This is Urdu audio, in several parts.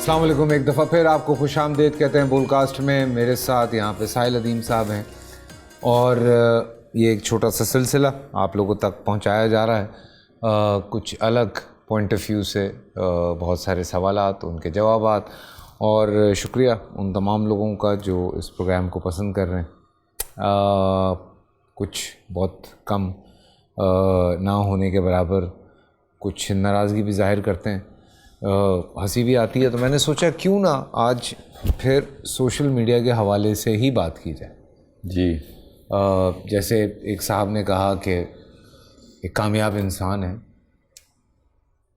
السلام علیکم، ایک دفعہ پھر آپ کو خوش آمدید کہتے ہیں بول کاسٹ میں. میرے ساتھ یہاں پہ ساحل ادیم صاحب ہیں اور یہ ایک چھوٹا سا سلسلہ آپ لوگوں تک پہنچایا جا رہا ہے کچھ الگ پوائنٹ آف ویو سے، بہت سارے سوالات، ان کے جوابات. اور شکریہ ان تمام لوگوں کا جو اس پروگرام کو پسند کر رہے ہیں. کچھ بہت کم نہ ہونے کے برابر کچھ ناراضگی بھی ظاہر کرتے ہیں، ہنسی بھی آتی ہے. تو میں نے سوچا کیوں نہ آج پھر سوشل میڈیا کے حوالے سے ہی بات کی جائے. جی جیسے ایک صاحب نے کہا کہ ایک کامیاب انسان ہے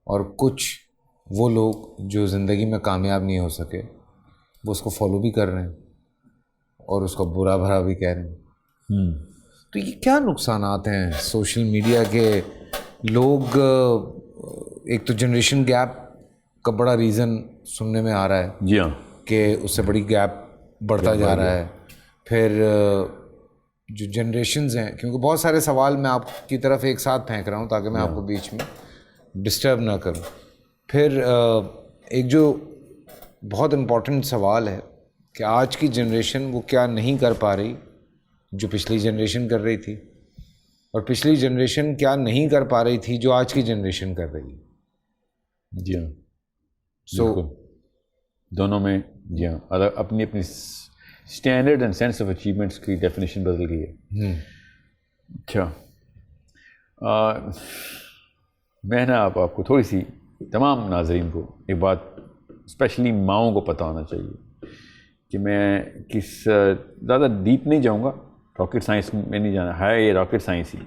اور کچھ وہ لوگ جو زندگی میں کامیاب نہیں ہو سکے وہ اس کو فالو بھی کر رہے ہیں اور اس کو برا بھرا بھی کہہ رہے ہیں. تو یہ کیا نقصانات ہیں سوشل میڈیا کے؟ لوگ ایک تو جنریشن گیپ کا بڑا ریزن سننے میں آ رہا ہے، جی ہاں، کہ اس سے بڑی گیپ بڑھتا جا رہا ہے. پھر جو جنریشنز ہیں، کیونکہ بہت سارے سوال میں آپ کی طرف ایک ساتھ پھینک رہا ہوں تاکہ میں آپ کو بیچ میں ڈسٹرب نہ کروں. پھر ایک جو بہت امپورٹنٹ سوال ہے کہ آج کی جنریشن وہ کیا نہیں کر پا رہی جو پچھلی جنریشن کر رہی تھی، اور پچھلی جنریشن کیا نہیں کر پا رہی تھی جو آج کی جنریشن کر رہی ہے. جی ہاں، بالکل. دونوں میں جی ہاں اپنی اپنی standard and sense of achievements کی ڈیفینیشن بدل گئی ہے. اچھا، میں نا آپ کو تھوڑی سی تمام ناظرین کو ایک بات اسپیشلی ماؤں کو پتہ ہونا چاہیے کہ میں زیادہ ڈیپ نہیں جاؤں گا، راکٹ سائنس میں نہیں جانا ہے، یہ راکٹ سائنس ہی،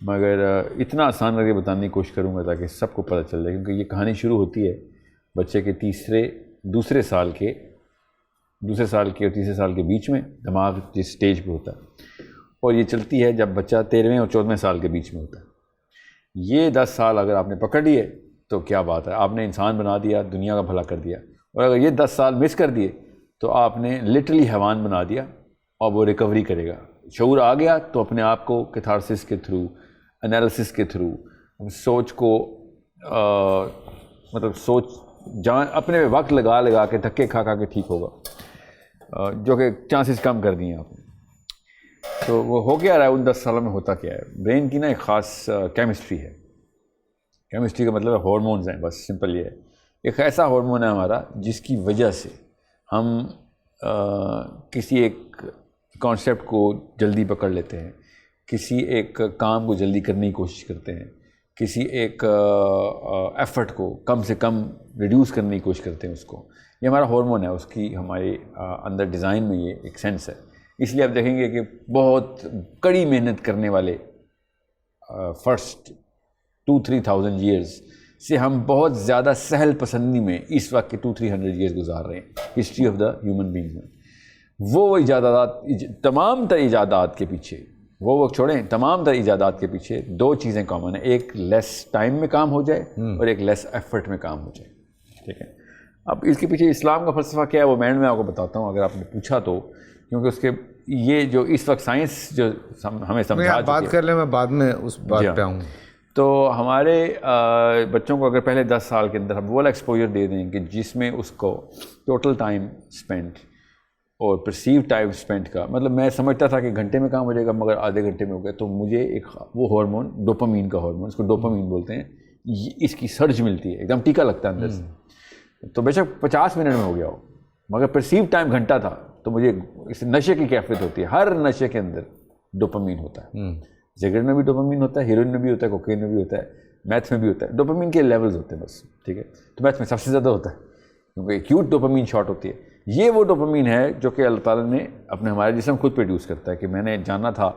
مگر اتنا آسان کر کے بتانے کی کوشش کروں گا تاکہ سب کو پتہ چل جائے. کیونکہ یہ کہانی شروع ہوتی ہے بچے کے دوسرے سال کے اور تیسرے سال کے بیچ میں، دماغ جس سٹیج پہ ہوتا ہے، اور یہ چلتی ہے جب بچہ 13ویں اور 14ویں سال کے بیچ میں ہوتا ہے. یہ 10 سال اگر آپ نے پکڑ لیے تو کیا بات ہے، آپ نے انسان بنا دیا، دنیا کا بھلا کر دیا. اور اگر یہ 10 سال مس کر دیے تو آپ نے لٹرلی حیوان بنا دیا، اور وہ ریکوری کرے گا. شعور آ گیا تو اپنے آپ کو کیتھارسس کے تھرو، انالیسس کے تھرو، سوچ کو سوچ اپنے وقت لگا کے دھکے کھا کے ٹھیک ہوگا، جو کہ چانسز کم کر دیے آپ نے. تو وہ ہو کیا رہا ہے ان 10 سالوں میں؟ ہوتا کیا ہے؟ برین کی نا ایک خاص کیمسٹری ہے. کیمسٹری کا مطلب ہارمونز ہیں، بس سمپل یہ ہے. ایک ایسا ہارمون ہے ہمارا جس کی وجہ سے ہم کسی ایک کانسیپٹ کو جلدی پکڑ لیتے ہیں، کسی ایک کام کو جلدی کرنے کی کوشش کرتے ہیں، کسی ایک ایفرٹ کو کم سے کم ریڈیوس کرنے کی کوشش کرتے ہیں. اس کو یہ ہمارا ہارمون ہے، اس کی ہمارے اندر ڈیزائن میں یہ ایک سینس ہے. اس لیے آپ دیکھیں گے کہ بہت کڑی محنت کرنے والے فرسٹ 2-3,000 ایئرز سے ہم بہت زیادہ سہل پسندی میں اس وقت کے 200-300 ایئرز گزار رہے ہیں history of the human beings میں. وہ ایجادات، تمام تر ایجادات کے پیچھے، وہ وقت چھوڑیں، تمام تر ایجادات کے پیچھے 2 چیزیں کامن ہیں. ایک لیس ٹائم میں کام ہو جائے اور ایک لیس ایفرٹ میں کام ہو جائے. ٹھیک ہے، اب اس کے پیچھے اسلام کا فلسفہ کیا ہے وہ میں آپ کو بتاتا ہوں اگر آپ نے پوچھا تو. کیونکہ اس کے یہ جو اس وقت سائنس جو ہمیں سمجھا بات کر لیں، میں بعد میں اس بات پہ آؤں. تو ہمارے بچوں کو اگر پہلے 10 سال کے اندر ہم وہ والا ایکسپوجر دے دیں کہ جس میں اس کو ٹوٹل ٹائم اسپینڈ اور پرسیو ٹائم اسپینڈ کا مطلب، میں سمجھتا تھا کہ گھنٹے میں کام ہو جائے گا مگر آدھے گھنٹے میں ہو گیا، تو مجھے ایک وہ ہارمون ڈوپامین کا ہارمون، اس کو ڈوپامین بولتے ہیں، اس کی سرج ملتی ہے، ایک دم ٹیکا لگتا ہے اندر سے. تو بے شک 50 منٹ میں ہو گیا ہو مگر پرسیو ٹائم گھنٹہ تھا، تو مجھے اس نشے کی کیفیت ہوتی ہے. ہر نشے کے اندر ڈوپامین ہوتا ہے. سگریٹ میں بھی ڈوپامین ہوتا ہے، ہیروئن میں بھی ہوتا ہے، کوکین میں بھی ہوتا ہے، میتھ میں بھی ہوتا ہے. ڈوپامین کے لیولز ہوتے ہیں بس. ٹھیک ہے، تو میتھ میں سب سے زیادہ ہوتا ہے کیونکہ ایکیوٹ ڈوپامین شاٹ ہوتی ہے. یہ وہ ڈوپامین ہے جو کہ اللہ تعالیٰ نے اپنے ہمارے جسم خود پروڈیوس کرتا ہے. کہ میں نے جانا تھا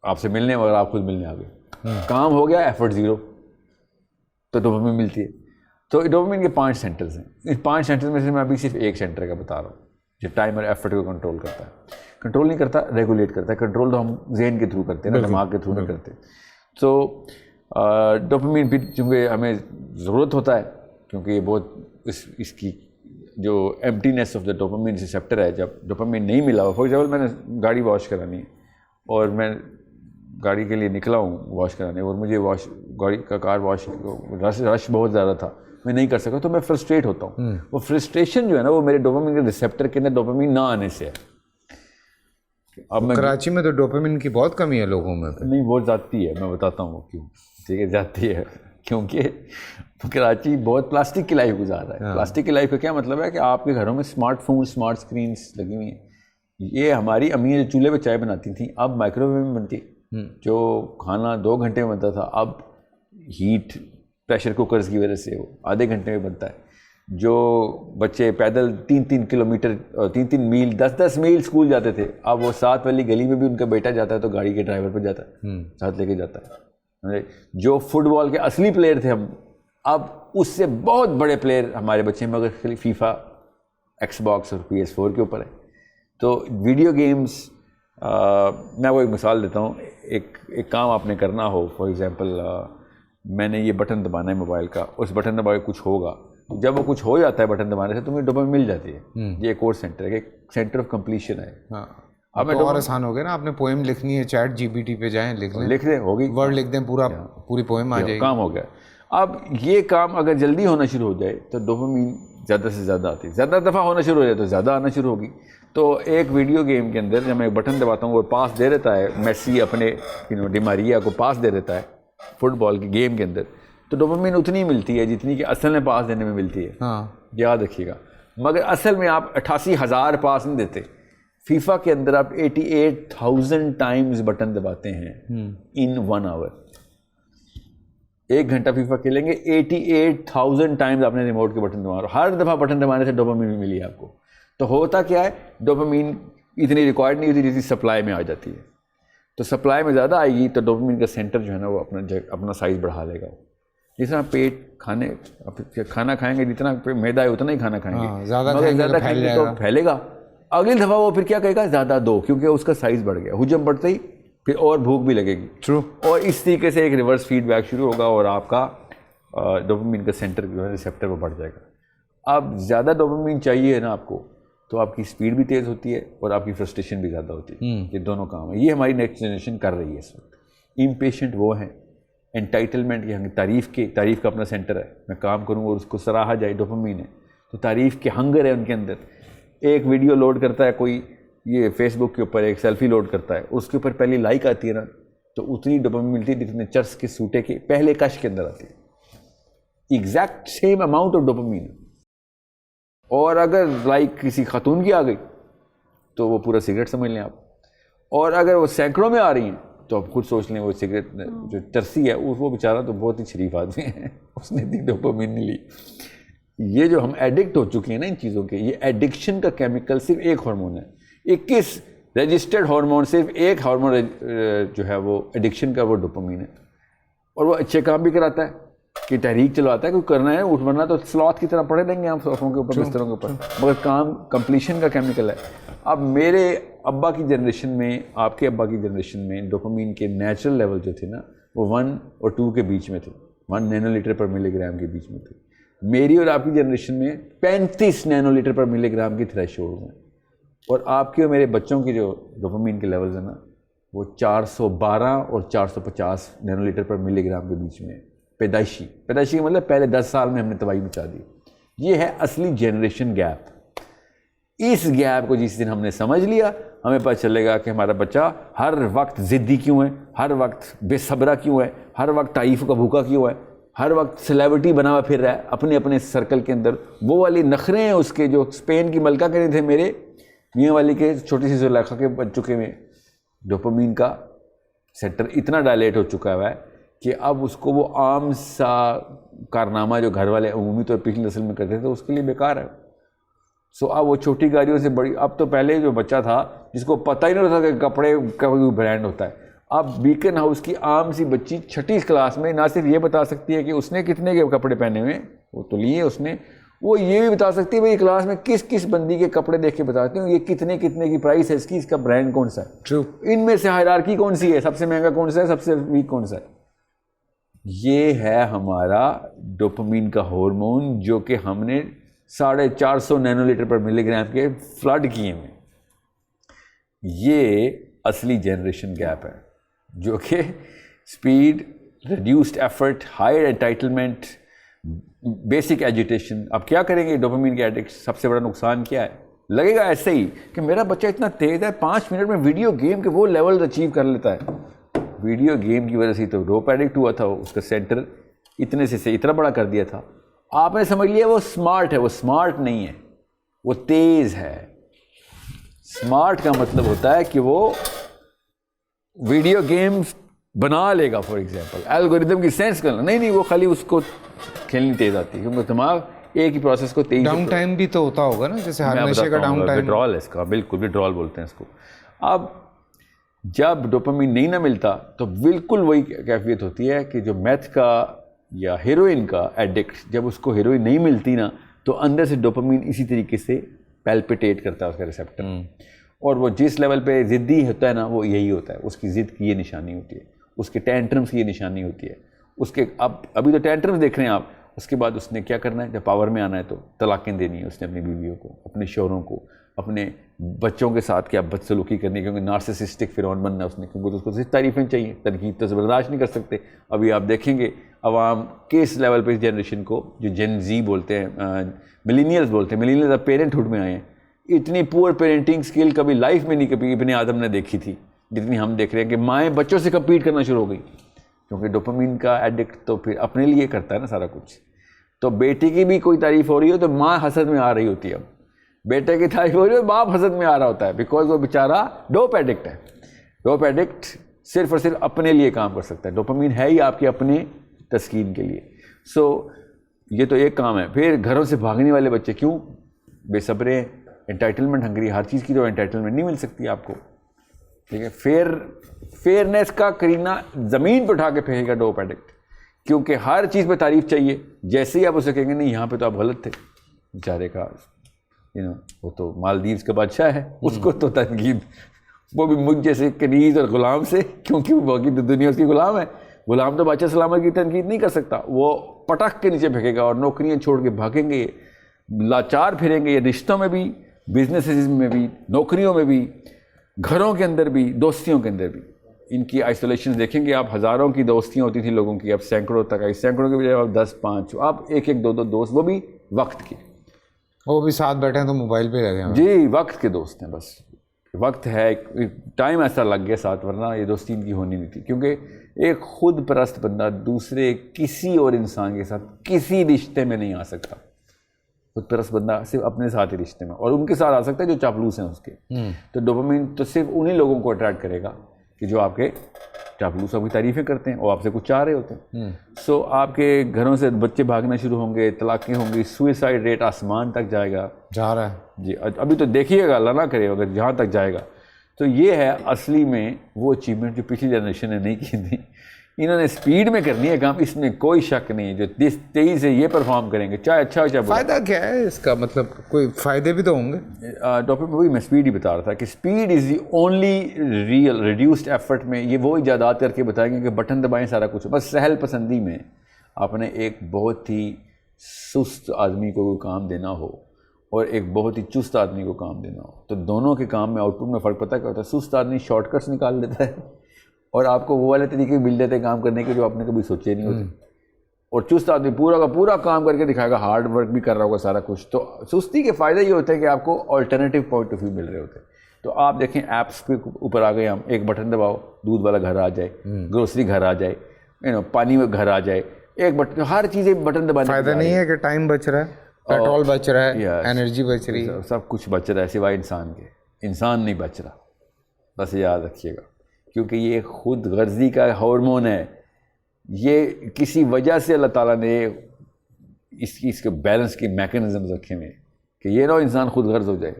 آپ سے ملنے مگر آپ خود ملنے آ گئے، کام ہو گیا، ایفرٹ 0، تو ڈوپامین ملتی ہے. تو ڈوپامین کے 5 سینٹرز ہیں. ان 5 سینٹرز میں سے میں ابھی صرف ایک سینٹر کا بتا رہا ہوں جو ٹائم اور ایفرٹ کو کنٹرول کرتا ہے. کنٹرول نہیں کرتا، ریگولیٹ کرتا ہے. کنٹرول تو ہم ذہن کے تھرو کرتے ہیں نا، دماغ کے تھرو نہیں کرتے. تو ڈوپامین بھی چونکہ ہمیں ضرورت ہوتا ہے، کیونکہ یہ بہت اس کی جو ایمٹینیس آف دا ڈوپامین ریسیپٹر ہے. جب ڈوپامین نہیں ملا، فار ایگزامپل میں نے گاڑی واش کرانی ہے اور میں گاڑی کے لیے نکلا ہوں واش کرانے، اور مجھے گاڑی کا کار واش رش بہت زیادہ تھا، میں نہیں کر سکا تو میں فرسٹریٹ ہوتا ہوں. وہ فرسٹریشن جو ہے نا وہ میرے ڈوپامین کے ریسیپٹر کے اندر ڈوپامین نہ آنے سے ہے. اب میں کراچی میں تو ڈوپامین کی بہت کمی ہے لوگوں میں. نہیں وہ ذاتی ہے, میں بتاتا ہوں کیوں. ٹھیک ہے, ذاتی ہے کیونکہ کراچی بہت پلاسٹک کی لائف گزار رہا ہے. پلاسٹک کی لائف کا کیا مطلب ہے کہ آپ کے گھروں میں اسمارٹ فون, اسمارٹ اسکرینس لگی ہوئی ہیں. یہ ہماری امی جو چولہے پہ چائے بناتی تھیں اب مائکرو ویو میں بنتی. جو کھانا 2 گھنٹے میں بنتا تھا اب ہیٹ پریشر کوکرز کی وجہ سے وہ آدھے گھنٹے میں بنتا ہے. جو بچے پیدل 3-3 کلومیٹر 3-3 میل 10-10 میل اسکول جاتے تھے, اب وہ 7 والی گلی میں بھی ان کا بیٹا جاتا ہے تو گاڑی کے ڈرائیور پہ جاتا ہے, ساتھ لے کے جاتا ہے. جو فٹ بال کے اصلی پلیئر تھے ہم, اب اس سے بہت بڑے پلیئر ہمارے بچے میں اگر فیفا, ایکس باکس اور PS4 کے اوپر ہے. تو ویڈیو گیمز, میں وہ ایک مثال دیتا ہوں. ایک کام آپ نے کرنا ہو, فار ایگزامپل میں نے یہ بٹن دبانا ہے موبائل کا, اس بٹن دبا کے کچھ ہوگا, جب وہ کچھ ہو جاتا ہے بٹن دبانے سے تمہیں ڈوپامین مل جاتی ہے. یہ ایک اور سینٹر ہے, ایک سینٹر آف کمپلیشن ہے. اب تو اور آسان ہو گیا نا, آپ نے پوئم لکھنی ہے چیٹ GPT پہ جائیں لکھ دیں, ہوگی ورڈ لکھ دیں, پوری پوئم آ جائے گی, کام ہو گیا. اب یہ کام اگر جلدی ہونا شروع ہو جائے تو ڈوپامین زیادہ سے زیادہ آتی ہے. زیادہ دفعہ ہونا شروع ہو جائے تو زیادہ آنا شروع ہوگی. تو ایک ویڈیو گیم کے اندر جب میں ایک بٹن دباتا ہوں وہ پاس دے دیتا ہے, میسی اپنے ڈی ماریا کو پاس دے دیتا ہے فٹ بال کی گیم کے اندر, تو ڈوپامین اتنی ملتی ہے جتنی کہ اصل میں پاس دینے میں ملتی ہے. یاد رکھیے گا. مگر اصل میں آپ 88,000 پاس نہیں دیتے. فیفا کے اندر آپ 88,000 ٹائمز بٹن دباتے ہیں ان 1 آور. 1 گھنٹہ فیفا کھیلیں گے, 88,000 ٹائمز آپ نے ریموٹ کے بٹن دبا, ہر دفعہ بٹن دبانے سے ڈوپامین ملی آپ کو. تو ہوتا کیا ہے, ڈوپامین اتنی ریکوائرڈ نہیں ہوتی جتنی سپلائی میں آ جاتی ہے. تو سپلائی میں زیادہ آئے گی تو ڈوپامین کا سینٹر جو ہے نا وہ اپنا سائز بڑھا لے گا. جس طرح پیٹ کھانا کھائیں گے جتنا میدا ہے اتنا ہی کھانا کھائیں گے, زیادہ کھائیں گے تو پھیلے گا. اگلی دفعہ وہ پھر کیا کہے گا, زیادہ دو, کیونکہ اس کا سائز بڑھ گیا. حجم بڑھتے ہی پھر اور بھوک بھی لگے گی. ٹرو. اور اس طریقے سے ایک ریورس فیڈ بیک شروع ہوگا اور آپ کا ڈوپامین کا سینٹر جو ہے ریسیپٹر وہ بڑھ جائے گا. اب زیادہ ڈوپامین چاہیے نا آپ کو, تو آپ کی سپیڈ بھی تیز ہوتی ہے اور آپ کی فرسٹریشن بھی زیادہ ہوتی ہے. یہ دونوں کام ہیں. یہ ہماری نیکسٹ جنریشن کر رہی ہے اس وقت. امپیشنٹ وہ ہیں, انٹائٹلمنٹ کی تعریف کا اپنا سینٹر ہے. میں کام کروں اور اس کو سراہا جائے, ڈوپامین ہے. تو تعریف کے ہنگر ہے ان کے اندر. ایک ویڈیو لوڈ کرتا ہے کوئی, یہ فیس بک کے اوپر ایک سیلفی لوڈ کرتا ہے, اس کے اوپر پہلی لائک آتی ہے نا, تو اتنی ڈوپامین ملتی ہے جتنے چرس کے سوٹے کے پہلے کش کے اندر آتی ہے. Exact same amount of dopamine. اور اگر لائک کسی خاتون کی آ گئی تو وہ پورا سگریٹ سمجھ لیں آپ. اور اگر وہ سینکڑوں میں آ رہی ہیں تو آپ خود سوچ لیں وہ سگریٹ جو چرسی ہے وہ بیچارہ تو بہت ہی شریف آدمی ہے, اس نے اتنی ڈوپامین نہیں لی. یہ جو ہم ایڈکٹ ہو چکے ہیں نا ان چیزوں کے, یہ ایڈکشن کا کیمیکل صرف ایک ہارمون ہے. 21 رجسٹرڈ ہارمون, صرف ایک ہارمون جو ہے وہ ایڈکشن کا, وہ ڈوپامین ہے. اور وہ اچھے کام بھی کراتا ہے کہ تحریک چلواتا ہے, کوئی کرنا ہے اٹھ ورنا تو سلوت کی طرح پڑے رہیں گے ہم صوفوں کے اوپر, بستروں کے اوپر, مگر کام کمپلیشن کا کیمیکل ہے. اب میرے ابا کی جنریشن میں, آپ کے ابا کی جنریشن میں ڈوپامین کے نیچرل لیول جو تھے نا وہ 1 اور 2 کے بیچ میں تھے, 1 نینو لیٹر پر ملی گرام کے بیچ میں تھے. میری اور آپ کی جنریشن میں 35 نینو لیٹر پر ملی گرام کی تھریش ہولڈ ہیں. اور آپ کے اور میرے بچوں کی جو ڈوپامین کے لیولز ہیں نا وہ 412 اور 450 نینو لیٹر پر ملی گرام کے بیچ میں. پیدائشی کا مطلب پہلے 10 سال میں ہم نے تباہی مچا دی. یہ ہے اصلی جنریشن گیپ. اس گیپ کو جس دن ہم نے سمجھ لیا, ہمیں پتہ چلے گا کہ ہمارا بچہ ہر وقت ضدی کیوں ہے, ہر وقت بے صبرا کیوں ہے, ہر وقت تعریف کا بھوکا کیوں ہے, ہر وقت سیلیبریٹی بنا ہوا پھر رہا ہے اپنے سرکل کے اندر. وہ والی نخرے ہیں اس کے جو اسپین کی ملکہ کے تھے میرے میاں والی کے چھوٹی سی زلیخا کے بچوں میں. ڈوپامین کا سینٹر اتنا ڈائلیٹ ہو چکا ہے کہ اب اس کو وہ عام سا کارنامہ جو گھر والے عمومی طور پر پچھلی نسل میں کرتے تھے اس کے لیے بیکار ہے. سو اب وہ چھوٹی گاڑیوں سے بڑی, اب تو پہلے جو بچہ تھا جس کو پتہ ہی نہیں ہوتا کہ کپڑے کا کوئی برانڈ ہوتا ہے, اب بیکن ہاؤس کی عام سی بچی 6ٹھی کلاس میں نہ صرف یہ بتا سکتی ہے کہ اس نے کتنے کے کپڑے پہنے ہوئے, وہ تو لیے اس نے, وہ یہ بھی بتا سکتی ہے بھائی کلاس میں کس بندی کے کپڑے دیکھ کے بتاتے ہوں یہ کتنے کی پرائس ہے اس کا برانڈ کون سا ہے. ٹرو. ان میں سے ہائرارکی کون سی ہے, سب سے مہنگا کون سا ہے, سب سے ویک کون سا ہے. یہ ہے ہمارا ڈوپامین کا ہارمون جو کہ ہم نے 450 نینو لیٹر پر ملی گرام کے فلڈ کیے ہیں. یہ اصلی جنریشن گیپ ہے جو کہ speed, reduced effort, higher entitlement, basic agitation. اب کیا کریں گے ڈوپامین کے ایڈکٹ؟ سب سے بڑا نقصان کیا ہے؟ لگے گا ایسے ہی کہ میرا بچہ اتنا تیز ہے 5 منٹ میں ویڈیو گیم کے وہ لیول اچیو کر لیتا ہے. ویڈیو گیم کی وجہ سے تو ڈوپ ایڈکٹ ہوا تھا, اس کا سینٹر اتنے سے اتنا بڑا کر دیا تھا. آپ نے سمجھ لیا وہ اسمارٹ ہے. وہ اسمارٹ نہیں ہے, وہ تیز ہے. اسمارٹ کا مطلب ہوتا ہے کہ وہ ویڈیو گیمز بنا لے گا, فار ایگزامپل الگوریدم کی سینس کرنا. نہیں, وہ خالی اس کو کھیلنی تیز آتی ہے کیونکہ دماغ ایک ہی پروسیس کو تیز. ڈاؤن ٹائم بھی تو ہوتا ہوگا نا, جیسے ہر نشے کا ڈاؤن ٹائم. وڈرال ہے اس کا, بالکل وڈرال بولتے ہیں اس کو. اب جب ڈوپامین نہیں نہ ملتا تو بالکل وہی کیفیت ہوتی ہے کہ جو میتھ کا یا ہیروئن کا ایڈکٹ, جب اس کو ہیروئن نہیں ملتی نا تو اندر سے ڈوپامین اسی طریقے سے پیلپیٹیٹ کرتا ہے اس کا ریسیپٹر. اور وہ جس لیول پہ ضدی ہوتا ہے نا وہ یہی ہوتا ہے, اس کی ضد کی یہ نشانی ہوتی ہے, اس کے ٹینٹرمس کی یہ نشانی ہوتی ہے. اس کے ابھی تو ٹینٹرمس دیکھ رہے ہیں آپ, اس کے بعد اس نے کیا کرنا ہے, جب پاور میں آنا ہے تو طلاقیں دینی ہے اس نے اپنی بیویوں کو, اپنے شوہروں کو, اپنے بچوں کے ساتھ کیا بدسلوکی کرنی ہے, کیونکہ نارسسسٹک فرعون بننا ہے اس نے, کیونکہ اس کو صرف تعریفیں چاہیے, تنقید تو برداشت نہیں کر سکتے. ابھی آپ دیکھیں گے عوام کس لیول پہ اس جنریشن کو, جو جن زی بولتے ہیں, ملینیلز بولتے ہیں, ملینیلز اب پیرنٹ ہوڈ میں آئے ہیں, اتنی پور پیرنٹنگ سکل کبھی لائف میں نہیں کبھی ابن آدم نے دیکھی تھی جتنی ہم دیکھ رہے ہیں کہ مائیں بچوں سے کمپیٹ کرنا شروع ہو گئی, کیونکہ ڈوپامین کا ایڈکٹ تو پھر اپنے لیے کرتا ہے نا سارا کچھ. تو بیٹی کی بھی کوئی تعریف ہو رہی ہو تو ماں حسد میں آ رہی ہوتی ہے, اب بیٹے کی تعریف ہو رہی ہے تو باپ حسد میں آ رہا ہوتا ہے, بیکاز وہ بیچارہ ڈوپ ایڈکٹ ہے. ڈوپ ایڈکٹ صرف اور صرف اپنے لیے کام کر سکتا ہے, ڈوپامین ہے ہی آپ کے اپنے تسکین کے لیے. سو یہ تو ایک کام ہے. پھر گھروں سے بھاگنے والے بچے کیوں؟ بے صبرے, انٹائٹلمنٹ ہنگری, ہر چیز کی تو انٹائٹلمنٹ نہیں مل سکتی آپ کو, ٹھیک ہے. فیئرنیس کا کرینہ زمین پہ اٹھا کے پھینکے گا ڈوپ ایڈکٹ, کیونکہ ہر چیز پہ تعریف چاہیے. جیسے ہی آپ اسے کہیں گے نہیں یہاں پہ تو آپ غلط تھے, بیچارے کا وہ تو مالدیوز کا بادشاہ ہے, اس کو تو تنقید, وہ بھی مجھ جیسے کنیز اور غلام سے, کیونکہ وہ باقی تو دنیا اس کی غلام ہے. غلام تو بادشاہ سلامت کی تنقید نہیں کر سکتا, وہ پٹخ کے نیچے پھینکے گا اور نوکریاں چھوڑ کے بھاگیں گے, لاچار پھریں گے. یہ رشتوں میں بھی, بزنسز میں بھی, نوکریوں میں بھی, گھروں کے اندر بھی, دوستیوں کے اندر بھی. ان کی آئسولیشن دیکھیں گے آپ, ہزاروں کی دوستیاں ہوتی تھیں لوگوں کی, اب سینکڑوں تک آئی. سینکڑوں کے بجائے اب 10-5, آپ ایک دو دوست, وہ بھی وقت کے, وہ بھی ساتھ بیٹھے ہیں تو موبائل پہ لگے ہیں. جی وقت کے دوست ہیں, بس وقت ہے, ٹائم ایسا لگ گیا ساتھ, ورنہ یہ دوستی ان کی ہونی نہیں تھی. کیونکہ ایک خود پرست بندہ دوسرے کسی اور انسان کے ساتھ کسی رشتے میں نہیں آ سکتا. خود پرست بندہ صرف اپنے ساتھ ہی رشتے میں, اور ان کے ساتھ آ سکتا ہے جو چاپلوس ہیں اس کے. تو ڈوپامین تو صرف انہی لوگوں کو اٹریکٹ کرے گا کہ جو آپ کے چاپلوسوں کی تعریفیں کرتے ہیں اور آپ سے کچھ چاہ رہے ہوتے ہیں. سو آپ کے گھروں سے بچے بھاگنا شروع ہوں گے, طلاقیں ہوں گی, سوئسائڈ ریٹ آسمان تک جائے گا, جا رہا ہے. جی ابھی تو دیکھیے گا, اللہ نہ کرے اگر جہاں تک جائے گا. تو یہ ہے اصلی میں وہ اچیومنٹ جو پچھلی جنریشن نے نہیں کی تھی. انہوں نے اسپیڈ میں کرنی ہے کام, اس میں کوئی شک نہیں. جو تیزی سے یہ پرفارم کریں گے, چاہے اچھا ہو چاہے برا. فائدہ کیا ہے اس کا, مطلب کوئی فائدے بھی تو ہوں گے. ڈاکٹر وہی میں اسپیڈ ہی بتا رہا تھا کہ speed is the only real reduced effort. میں یہ وہ ایجادات کر کے بتائیں گے کہ بٹن دبائیں سارا کچھ. بس سہل پسندی میں آپ نے ایک بہت ہی سست آدمی کو کوئی کام دینا ہو اور ایک بہت ہی چست آدمی کو کام دینا ہو, تو دونوں کے کام میں آؤٹ پٹ میں فرق پتہ کیا ہوتا ہے. سست آدمی شارٹ کٹس نکال دیتا ہے اور آپ کو وہ والے طریقے مل جاتے ہیں کام کرنے کے جو آپ نے کبھی سوچے نہیں ہوتے. اور چست آدمی پورا کا پورا کام کر کے دکھائے گا, ہارڈ ورک بھی کر رہا ہوگا سارا کچھ. تو سستی کے فائدہ یہ ہوتا ہے کہ آپ کو آلٹرنیٹیو پوائنٹ آف ویو مل رہے ہوتے ہیں. تو آپ دیکھیں ایپس کے اوپر آ گئے ہم, ایک بٹن دباؤ, دودھ والا گھر آ جائے, گروسری گھر آ جائے, پانی میں گھر آ جائے, ایک بٹن, ہر چیز بٹن دبانے. فائدہ نہیں ہے کہ ٹائم بچ رہا ہے, پیٹرول بچ رہا ہے, انرجی بچ رہی ہے, سب کچھ بچ رہا ہے سوائے انسان کے. انسان نہیں بچ رہا, بس یاد رکھیے گا, کیونکہ یہ خود غرضی کا ہارمون ہے. یہ کسی وجہ سے اللہ تعالیٰ نے اس کے بیلنس کے میکینزمز رکھے ہوئے کہ یہ نہ انسان خود غرض ہو جائے.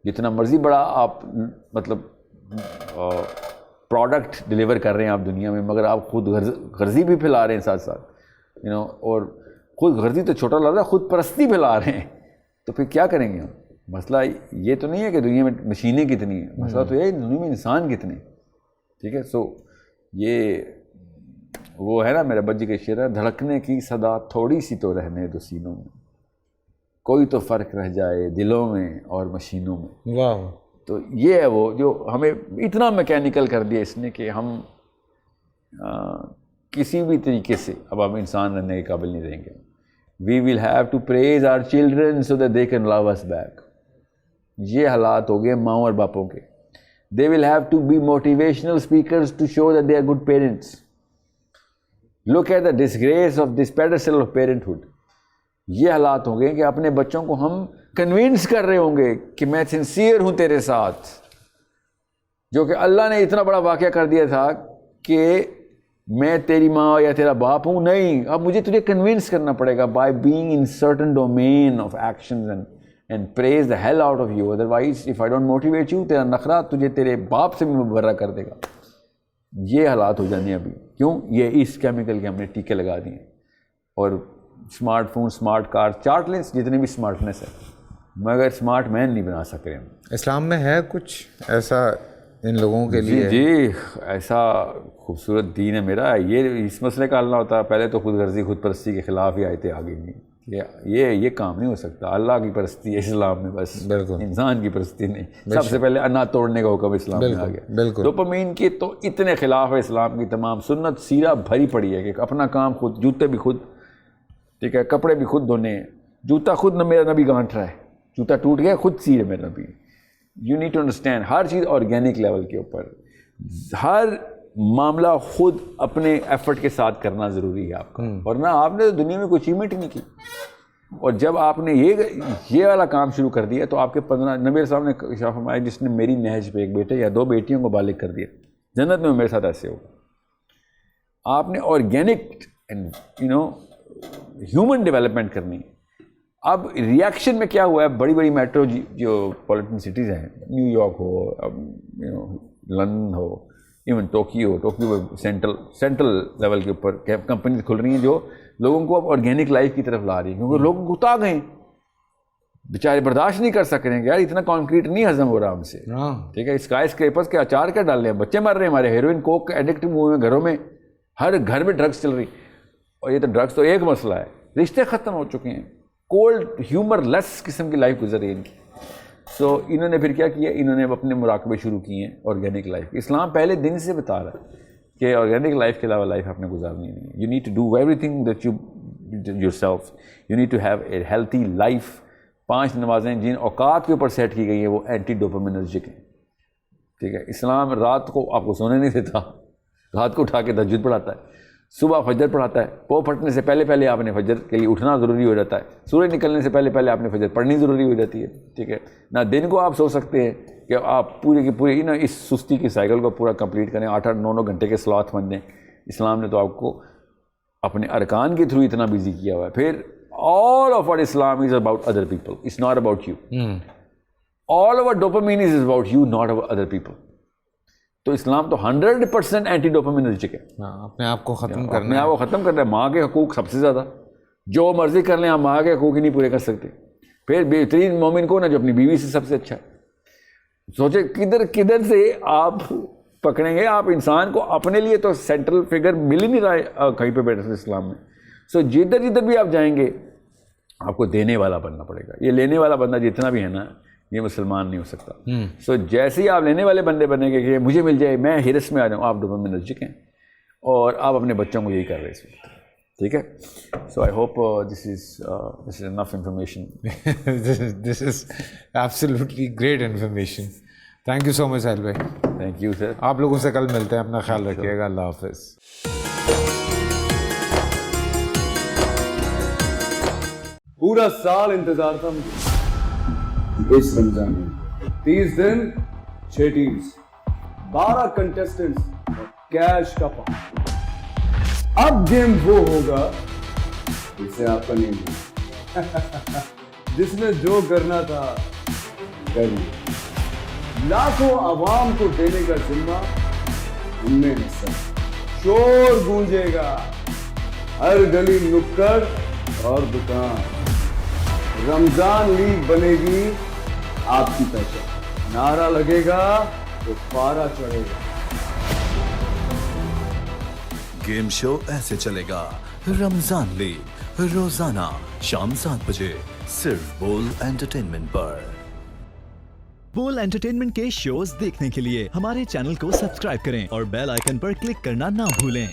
جتنا مرضی بڑا آپ مطلب پروڈکٹ ڈلیور کر رہے ہیں آپ دنیا میں, مگر آپ خود غرضی بھی پھیلا رہے ہیں ساتھ ساتھ, اور خود غرضی تو چھوٹا لگ رہا ہے, خود پرستی پھیلا رہے ہیں. تو پھر کیا کریں گے ہم؟ مسئلہ یہ تو نہیں ہے کہ دنیا میں مشینیں کتنی ہیں, مسئلہ تو یہ ہے دنیا میں انسان کتنے. ٹھیک ہے. سو یہ وہ ہے نا میرے بجی کے شعر ہے, دھڑکنے کی صدا تھوڑی سی تو رہنے دو سینوں میں, کوئی تو فرق رہ جائے دلوں میں اور مشینوں میں. واہ. تو یہ ہے وہ جو ہمیں اتنا میکینیکل کر دیا اس نے کہ ہم کسی بھی طریقے سے اب ہم انسان رہنے کے قابل نہیں رہیں گے. We will have to praise our children so that they can love us back. یہ حالات ہو گئے ماؤں اور باپوں کے. They will have to be motivational speakers to show that they are good parents. Look at the disgrace of this pedestal of parenthood. یہ حالات ہو گئے کہ اپنے بچوں کو ہم کنوینس کر رہے ہوں گے کہ میں سنسیئر ہوں تیرے ساتھ, جو کہ اللہ نے اتنا بڑا واقعہ کر دیا تھا کہ میں تیری ماں یا تیرا باپ ہوں. نہیں, اب مجھے تجھے کنوینس کرنا پڑے گا by being in certain domain of actions and praise the hell out of you. Otherwise if I don't motivate you, تیرا نخرہ تجھے تیرے باپ سے بھی مبرہ کر دے گا. یہ حالات ہو جانے ابھی. کیوں؟ یہ اس کیمیکل کے ہم نے ٹیکے لگا دیے ہیں. اور اسمارٹ فون, اسمارٹ کار, چارٹ لینس, جتنی بھی اسمارٹنیس ہے, مگر اسمارٹ مین نہیں بنا سک رہے ہم. اسلام میں ہے کچھ ایسا ان لوگوں کے لیے؟ جی ایسا خوبصورت دین ہے میرا. یہ اس مسئلے کا حل نہ ہوتا پہلے تو خود غرضی خود پرستی کے خلاف ہی آیتیں آگے نہیں کہ یہ کام نہیں ہو سکتا. اللہ کی پرستی ہے اسلام میں, بس بالکل انسان کی پرستی نہیں. سب سے پہلے انا توڑنے کا حکم اسلام میں آ گیا. بالکل. ڈوپامین کے تو اتنے خلاف ہے اسلام کی تمام سنت سیرہ بھری پڑی ہے کہ اپنا کام خود, جوتے بھی خود, ٹھیک ہے, کپڑے بھی خود دھونے ہیں. جوتا خود نہ میرا نبی گانٹھ رہا ہے, جوتا ٹوٹ گیا خود سی ہے میرا نبی. یو نیڈ ٹو انڈرسٹینڈ ہر چیز آرگینک لیول کے اوپر, ہر معاملہ خود اپنے ایفرٹ کے ساتھ کرنا ضروری ہے آپ کا. ورنہ آپ نے تو دنیا میں کوئی اچیومنٹ ہی نہیں کی. اور جب آپ نے یہ والا کام شروع کر دیا تو آپ کے 15 نبی صاحب نے ارشاد فرمایا جس نے میری نہج پہ ایک بیٹے یا 2 بیٹیوں کو بالغ کر دیا, جنت میں میرے ساتھ ایسے ہوگا. آپ نے آرگینک ہیومن ڈیولپمنٹ کرنی ہے. اب ریئیکشن میں کیا ہوا ہے, بڑی بڑی میٹرو جو پولیٹن سٹیز ہیں, نیو یارک ہو, لندن ہو, ایون ٹوکیو سینٹرل لیول کے اوپر کمپنیز کھل رہی ہیں جو لوگوں کو اب آرگینک لائف کی طرف لا رہی ہیں, کیونکہ لوگ گتا گئے بیچارے برداشت نہیں کر سک رہے ہیں کہ یار اتنا کانکریٹ نہیں ہضم ہو رہا ہم سے. ٹھیک ہے, اسکائی اسکریپرز کے اچار کیا ڈال رہے ہیں, بچے مر رہے ہیں ہمارے, ہیروئن کوک ایڈکٹ ہوئے ہیں گھروں میں, ہر گھر میں ڈرگس چل رہی. اور یہ تو ڈرگس تو ایک مسئلہ ہے, رشتے ختم ہو چکے ہیں, کولڈ ہیومر لیس قسم کی لائف گزر رہی ہے ان کی. سو انہوں نے پھر کیا کیا, انہوں نے اپنے مراقبے شروع کیے ہیں آرگینک لائف. اسلام پہلے دن سے بتا رہا ہے کہ آرگینک لائف کے علاوہ لائف آپ نے گزارنی نہیں ہے. You need to do everything that yourself, you need to have a healthy life. 5 نمازیں جن اوقات کے اوپر سیٹ کی گئی ہیں وہ اینٹی ڈوپامینرجک ہیں. ٹھیک ہے, اسلام رات کو آپ کو سونے نہیں دیتا, رات کو اٹھا کے تہجد پڑھاتا ہے, صبح فجر پڑھاتا ہے. پو پھٹنے سے پہلے آپ نے فجر کے لیے اٹھنا ضروری ہو جاتا ہے, سورج نکلنے سے پہلے آپ نے فجر پڑھنی ضروری ہو جاتی ہے. ٹھیک ہے, نہ دن کو آپ سو سکتے ہیں کہ آپ پوری کی پوری اس سستی کی سائیکل کو پورا کمپلیٹ کریں, 8-8 9-9 گھنٹے کے سلوات بن جائیں. اسلام نے تو آپ کو اپنے ارکان کے تھرو اتنا بیزی کیا ہوا ہے. پھر all of our Islam is about other people, it's not about you. All of our dopamine is about you, not about other people. تو اسلام تو 100% اینٹی ڈوپامینرجک ہے. اپنے آپ کو ختم کرنا, اپنے آپ کو ختم کرنا ہے. ماں کے حقوق سب سے زیادہ, جو مرضی کر لیں آپ ماں کے حقوق ہی نہیں پورے کر سکتے. پھر بہترین مومن کون ہے, جو اپنی بیوی سے سب سے اچھا ہے. سوچے کدھر سے آپ پکڑیں گے. آپ انسان کو اپنے لیے تو سینٹرل فگر مل ہی نہیں رہا ہے کہیں پہ بیٹھے تھے اسلام میں. سو جدھر بھی آپ جائیں گے آپ کو دینے والا بننا پڑے گا. یہ لینے والا بندہ جتنا بھی ہے نا, یہ مسلمان نہیں ہو سکتا. سو جیسے ہی آپ لینے والے بندے بنیں گے کہ مجھے مل جائے, میں ہرس میں آ جاؤں, آپ ڈوپامینرجک ہیں. اور آپ اپنے بچوں کو یہی کر رہے ہیں اس وقت. ٹھیک ہے, so I hope this is enough information. This is absolutely great information. Thank you so much Sahil بھائی. Thank you sir. آپ لوگوں سے کل ملتے ہیں, اپنا خیال رکھیے گا. اللہ حافظ. پورا سال انتظار تھا مجھے اس رمضان میں. 30 دن 6 ٹیمز, 12 کنٹیسٹنٹس, کیش کا پاؤں. اب گیم وہ ہوگا جسے آپ کا نہیں ہوگا, جس نے جو کرنا تھا کر لیا. لاکھوں عوام کو دینے کا ذمہ ہم نے حصہ. شور گونجے گا ہر گلی نکڑ اور دکان. رمضان لیگ بنے گی آپ کی پہچان. نعرہ لگے گا تو پارا چڑھے گا. گیم شو ایسے چلے گا. رمضان لیگ روزانہ شام 7 بجے صرف بول انٹرٹینمنٹ پر. بول انٹرٹینمنٹ کے شوز دیکھنے کے لیے ہمارے چینل کو سبسکرائب کریں اور بیل آئیکن پر کلک کرنا نہ بھولیں.